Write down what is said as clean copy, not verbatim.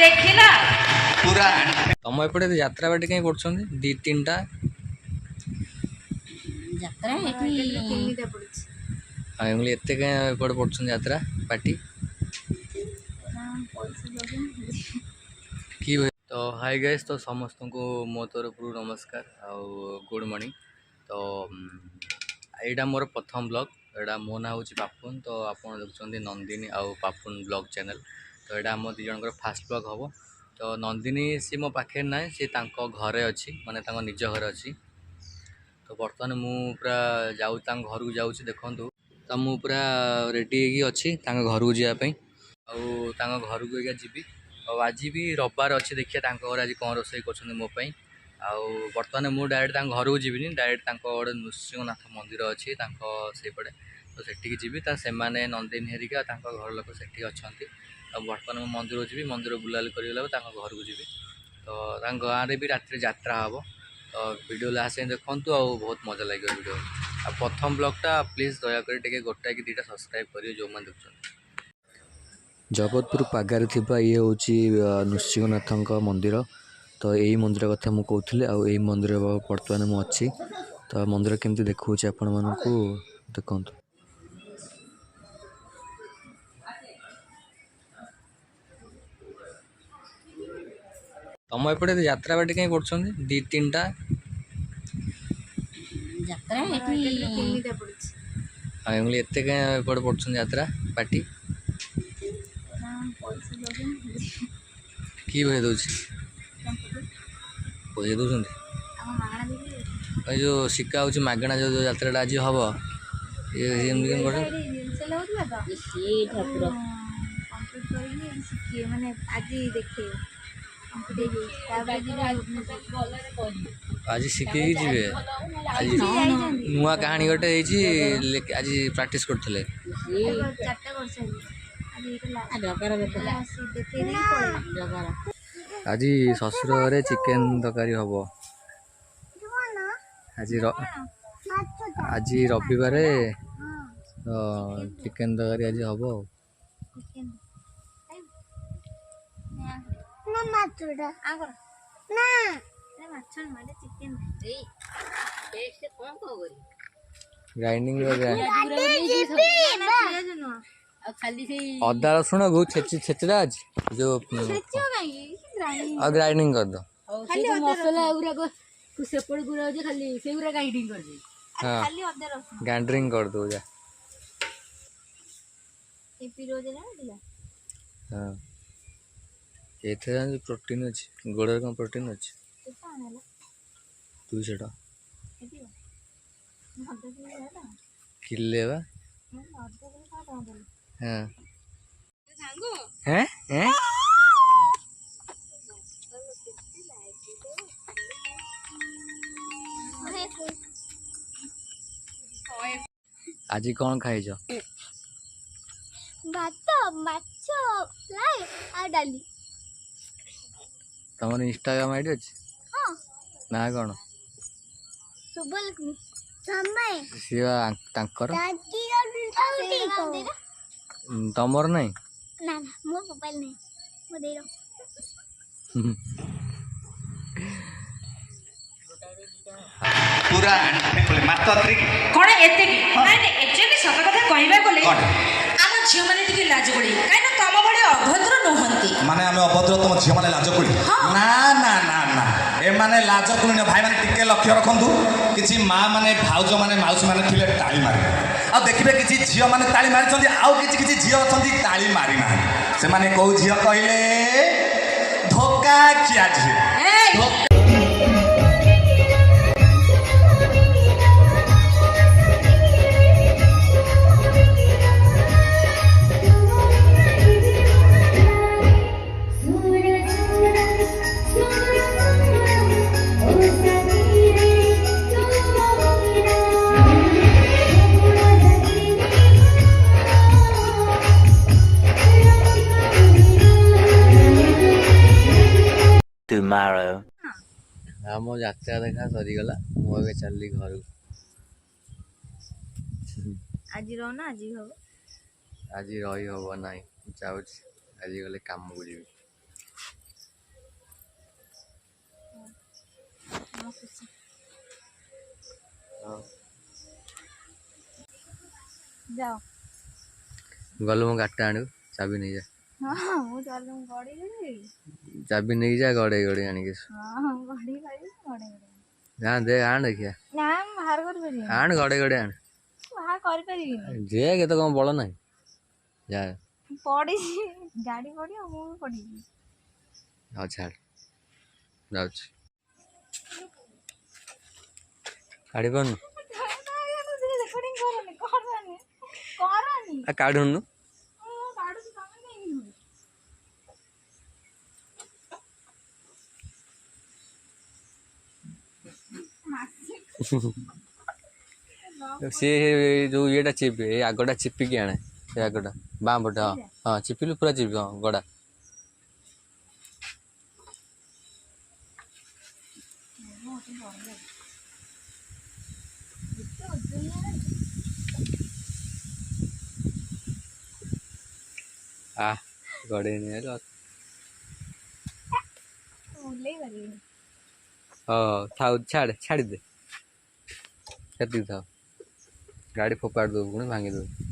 देखिला पूरा तुम एपटे यात्रा बाटी कहीं पड़छन दी तीनटा यात्रा एठी हां एंगली एते कहीं एपटे पड़छन यात्रा बाटी की तो हाय गाइस तो समस्त को मो तरफ नमस्कार आउ गुड मॉर्निंग तो यहाँ मोर प्रथम ब्लॉग एटा मो ना हूँ पापुन तो आप देखुं नंदिनी आउ पापुन ब्लॉग चैनल तो यहाँ आम दिजर फास्ट ब्लॉग हम तो नंदिनी सी मो पाखे ना सी घरे अच्छी माने निज घर अच्छी तो बर्तमान मु पूरा जाऊँ घर को जाऊँ देखूँ तो मु पूरा रेडी अच्छी घर को जावाई आउ घर को जी और आज भी रविवार अच्छी देखिए घर आज कौन रोसे कर मोपाई आउ बर्तमान मु डायरेक्ट घर को जीविनी डायरेक्ट गोटे नृसिंहनाथ मंदिर अच्छी सेपटे तो सेठी जी से नंदिनी हेरिका घर लोक से अच्छा तो बर्तमान मुझे मंदिर जी मंदिर बुलाली कर घर को जी तो गाँव में भी राति यात्रा हम तो वीडियो लास्ट देखूँ आ बहुत मजा लगे वीडियो आ प्रथम ब्लॉगटा प्लीज दयाकोटी गोटाए कि दुटा सब्सक्राइब करेंगे जो मैंने देखते जगतपुर पगारे ये हूँ नृसिंहनाथ मंदिर तो यही मंदिर कथा मुझे कहूली आई मंदिर बर्तमान मुझे तो मंदिर केमती देखा आपण मानक देखु तुम एपटे यात्रा बाटी कहीं पड़छन दी तीनटा यात्रा एठी हां एंगली एते कहीं एपटे पड़छन यात्रा बाटी की भय दउछि पैसा दउछन जो शिका हो मागणा जो यात्रा आज हम ये आज शिखे जी आज नुआ कहानी गोटे आज प्रैक्टिस करते आज ससुर चिकेन तकारी हम आज रविवार चिकेन तकारी आज हम ग्राइंडिंग अदा रसुण बहुत छेचड़ा आज जो ग्राइंडिंग कर दो मसला सेपट गुरा खाली से ग्राइंडिंग कर दे हाँ ग्राइंडिंग कर दो जा हाँ ये प्रोटीन अच्छी गोड़ कौन प्रोटीन अच्छी 200 किले बा हाँ हैं हैं आज कौन खाई भात माछ फ्राई आ डाली तुम इंस्टाग्राम आईडी अच्छी हां ना कौन सुबलक्ष्मी समय सिवा तांकर दादी तमर नहीं ना ना मो मोबाइल नहीं मो दे पूरा मात्र कौन एते की नहीं एक्चुअली सत कथा कहबा गले आम झियो माने टिके लाज पड़ी काई ना तम बडे अभद्र नहंती माने आमे अभद्र तुम झियो माने लाज पड़ी ना ना ना ना ए माने लाज पड़ी न भाई माने टिके लक्ष्य रखंतु किछि मां माने भाउज माने माउसी माने थिले ताली मारे आ देखिबे किछि झियो माने ताली मारि छथि आउ किछि किछि झियो छथि ताली मारि ना से माने को झियो कहिले धोका किया झियो tomorrow आम यात्रा देखा सरीगला मुझे चलली घर आज रहो ना आज हो आज रही हम ना जाऊँ आज गले काम को जी ଯାଅ ଗଲୁ ମୋ ଗାଡ଼ିଟା ଆଣିବୁ ଚାବି ନେଇଯା ହଁ ମୁଁ ଚାଲୁ ଗଡ଼ିବି ଚାବି ନେଇକି ଯା ଗଡ଼େଇ ଗଡ଼େଇ ଆଣିକି ଆସୁ ହଁ ଗଡ଼ି ପାରିବି ଗଡ଼େଇ ଯା ଦେ ଆଣ ଦେଖିଆ ନା ମୁଁ ବାହାର କରିପାରିବିନି ଆଣ ଗଡ଼େଇ ଗଡ଼େଇ ଆଣ ବାହାର କରିପାରିବିନି ଯେ କେତେ କ'ଣ ବଳ ନାହିଁ ଯା ପଡ଼ିଛି ଗାଡ଼ି ପଡ଼ିବ ମୁଁ ବି ପଡ଼ିବି ହଉ ଛାଡ଼ ଯାଉଛି କାଢ଼ି ପାରୁନୁ ରେକର୍ଡିଂ କରନି କରନି କରନି ଆ କାଢ଼ୁନୁ ମୁଁ କାଢୁଛି ତମେ ନେଇକି ସେ ଯୋଉ ଇଏଟା ଚିପି ଏଇ ଆଗଟା ଚିପିକି ଆଣେ ସେ ଆଗଟା ବାଁ ପଟେ ହଁ ହଁ ଚିପିଲୁ ପୁରା ଚିପି ହଁ ଗଡ଼ା ଆ ଗଡ଼େଇ ନେଇ ଆଇଲ ଓହ୍ଲେଇ ପାରିବିନି ହଉ ଥାଉ ଛାଡ଼ିଦେ ସେତିକି ଥାଉ ଗାଡ଼ି ଫୋପାଡ଼ି ଦେବୁ ପୁଣି ଭାଙ୍ଗି ଦେବୁ